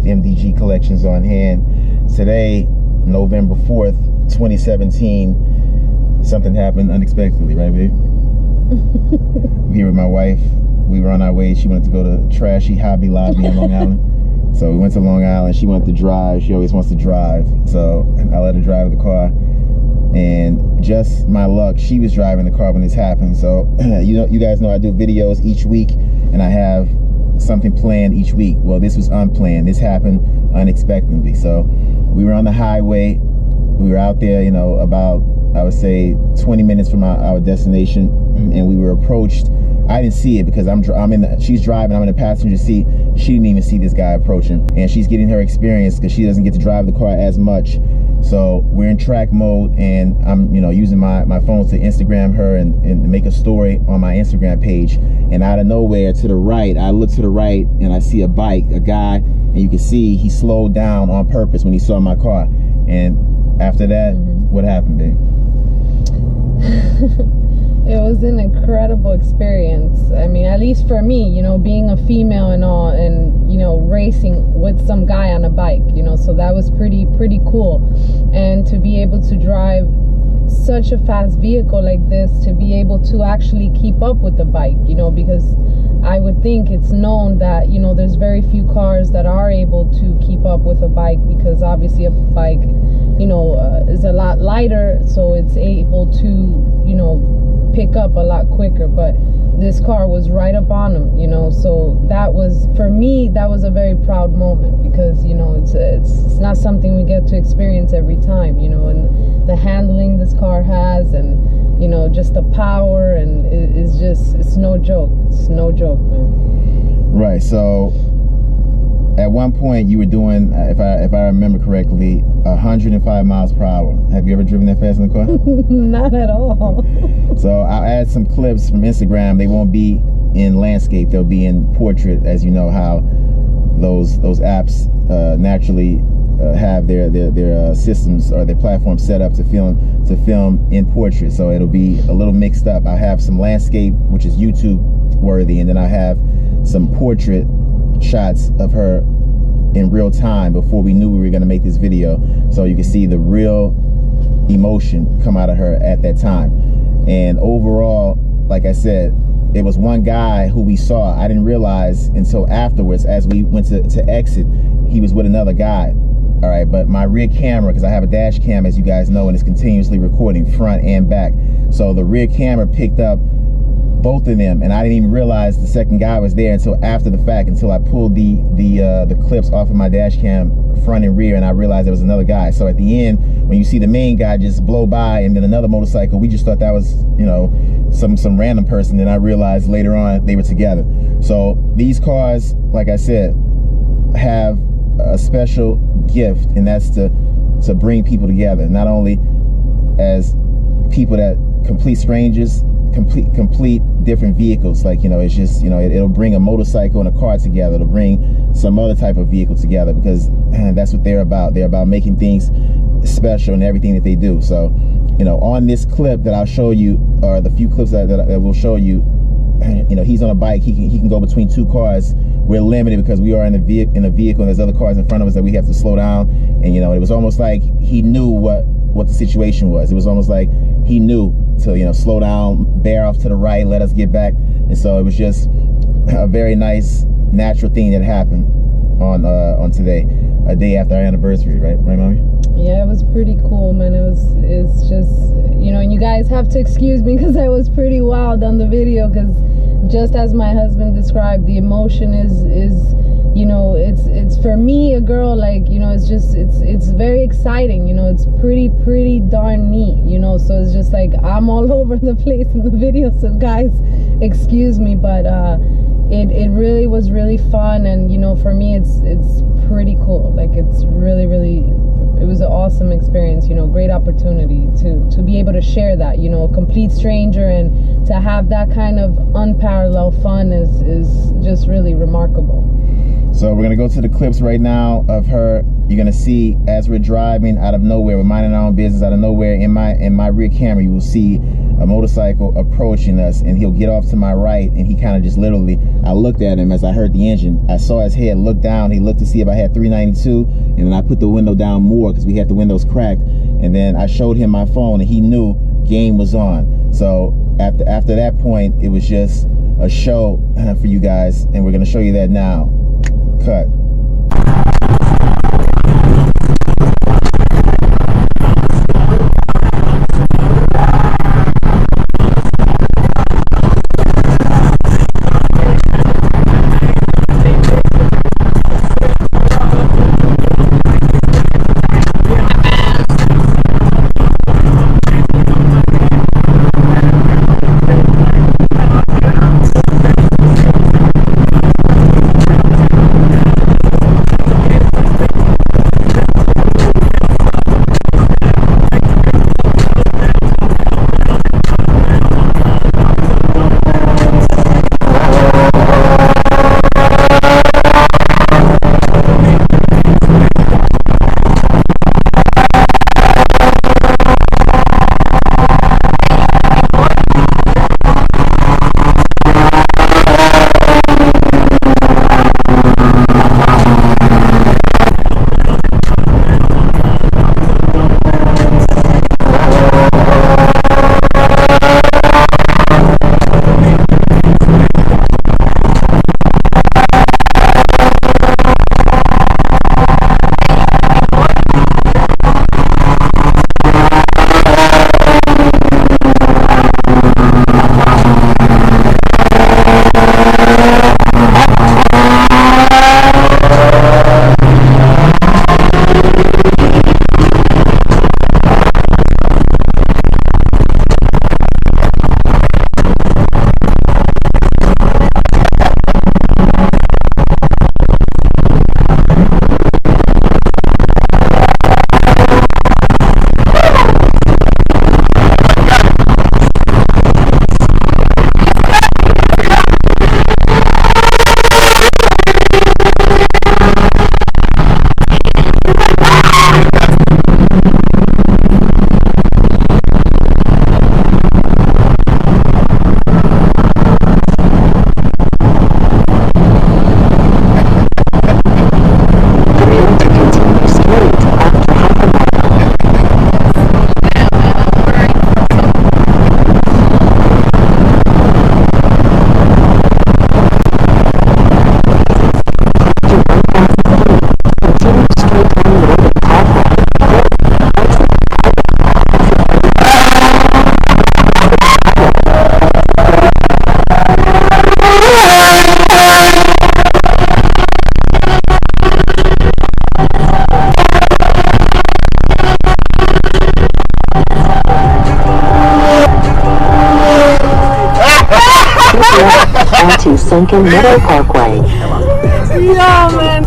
with MDG Collections on hand. Today, November 4th, 2017, something happened unexpectedly, right, babe? I'm here with my wife. We were on our way. She wanted to go to trashy Hobby Lobby in Long Island. So we went to Long Island. She wanted to drive. She always wants to drive. So I let her drive the car. And just my luck, she was driving the car when this happened. So you guys know I do videos each week, and I have something planned each week. Well, this was unplanned. This happened unexpectedly. So we were on the highway. We were out there, you know, about, I would say, 20 minutes from our destination, and we were approached. I didn't see it because she's driving, I'm in the passenger seat. She didn't even see this guy approaching, and she's getting her experience because she doesn't get to drive the car as much. So we're in track mode, and I'm, you know, using my phone to Instagram her and make a story on my Instagram page. And out of nowhere, to the right, I look to the right and I see a bike, a guy, and you can see he slowed down on purpose when he saw my car. And after that, what happened, babe? It was an incredible experience. I mean, at least for me, you know, being a female and all, and, you know, racing with some guy on a bike, you know, so that was pretty cool. And to be able to drive such a fast vehicle like this, to be able to actually keep up with the bike, you know, because I would think it's known that, you know, there's very few cars that are able to keep up with a bike, because obviously a bike, you know, is a lot lighter, so it's able to, you know, pick up a lot quicker. But this car was right up on him, you know, so that was, for me, that was a very proud moment, because, you know, it's not something we get to experience every time, you know, and the handling this car has, and, you know, just the power, and it's just, it's no joke. It's no joke, man. Right. So at one point you were doing, if I remember correctly, 105 miles per hour. Have you ever driven that fast in the car? Not at all. So I'll add some clips from Instagram. They won't be in landscape. They'll be in portrait, as you know how those apps naturally have their systems or their platforms set up to film in portrait. So it'll be a little mixed up. I have some landscape, which is YouTube worthy, and then I have some portrait shots of her in real time before we knew we were going to make this video, so you can see the real emotion come out of her at that time. And overall, like I said, it was one guy who we saw. I didn't realize until afterwards, as we went to exit, he was with another guy. All right, but my rear camera, because I have a dash cam, as you guys know, and it's continuously recording front and back, so the rear camera picked up both of them, and I didn't even realize the second guy was there until after the fact, until I pulled the clips off of my dash cam front and rear, and I realized there was another guy. So at the end, when you see the main guy just blow by and then another motorcycle, we just thought that was, you know, some random person. Then I realized later on they were together. So these cars, like I said, have a special gift, and that's to bring people together, not only as people that complete strangers, complete different vehicles. Like, you know, it's just, you know, it'll bring a motorcycle and a car together. It'll bring some other type of vehicle together, because that's what they're about. They're about making things special in everything that they do. So, you know, on this clip that I'll show you, or the few clips that we'll show you, you know, he's on a bike. He can go between two cars. We're limited because we are in a vehicle, and there's other cars in front of us that we have to slow down. And, you know, it was almost like he knew what the situation was. It was almost like he knew to, you know, slow down, bear off to the right, let us get back. And so it was just a very nice, natural thing that happened on today, a day after our anniversary, right, mommy? Yeah, it was pretty cool, man. It's just, you know, and you guys have to excuse me because I was pretty wild on the video, because just as my husband described, the emotion is you know, it's for me, a girl, like, you know, it's very exciting, you know, it's pretty darn neat, you know. So it's just like I'm all over the place in the video, so guys, excuse me, but it really was really fun. And, you know, for me, it's pretty cool. Like, it's really, it was an awesome experience, you know, great opportunity to be able to share that, you know, a complete stranger, and to have that kind of unparalleled fun is just really remarkable. So we're gonna go to the clips right now of her, you're gonna see as we're driving out of nowhere, we're minding our own business, out of nowhere, in my rear camera, you will see a motorcycle approaching us, and he'll get off to my right, and he kind of just literally, I looked at him as I heard the engine. I saw his head look down. He looked to see if I had 392, and then I put the window down more because we had the windows cracked, and then I showed him my phone, and he knew game was on. So after that point, it was just a show for you guys, and we're gonna show you that now. Cut. Onto Sunken Meadow Parkway. Yo, man.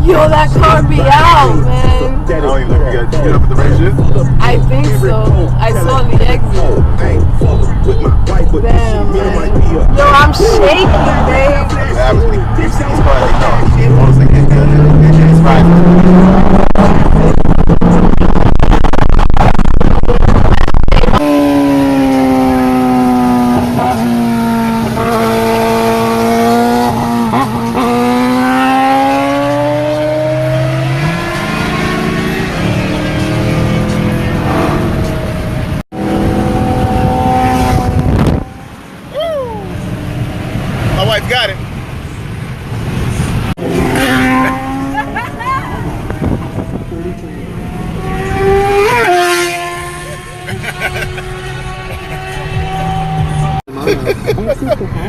Yo, that car be out, man. I don't even know if you got to get up at the race yet. I think so. I saw the exit. Damn, man. Yo, I'm shaking, babe. What happens when you see these cars, they know. Honestly, it's right. My wife got it.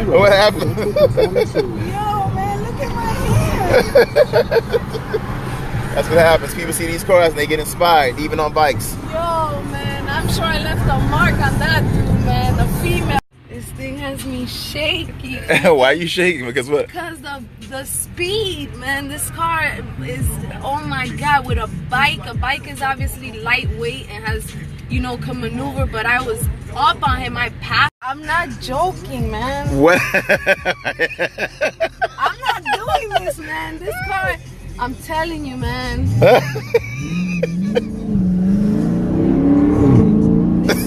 What happened? Yo, man, look at my hair. That's what happens. People see these cars and they get inspired, even on bikes. Yo, man, I'm sure I left a mark on that dude, man. A female. This thing has me shaky. Why are you shaking? Because what? Because of the speed, man. This car is, oh my God, with a bike. A bike is obviously lightweight and has, you know, can maneuver, but I was up on him. I passed. I'm not joking, man. What? I'm not doing this, man. This car, I'm telling you, man.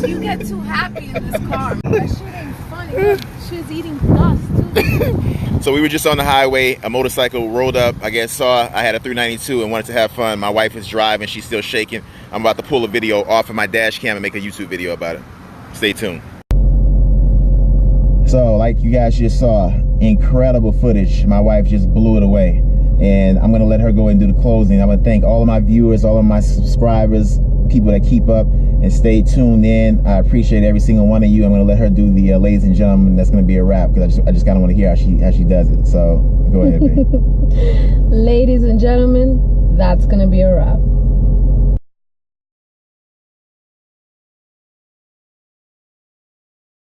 You get too happy in this car. That shit ain't funny. She's eating dust too. So we were just on the highway. A motorcycle rolled up. I guess saw I had a 392 and wanted to have fun. My wife is driving. She's still shaking. I'm about to pull a video off of my dash cam and make a YouTube video about it. Stay tuned. So like you guys just saw, incredible footage. My wife just blew it away. And I'm gonna let her go and do the closing. I'm gonna thank all of my viewers, all of my subscribers, people that keep up and stay tuned in. I appreciate every single one of you. I'm gonna let her do the ladies and gentlemen. That's gonna be a wrap because I just kind of want to hear how she does it. So go ahead, babe. Ladies and gentlemen, that's gonna be a wrap.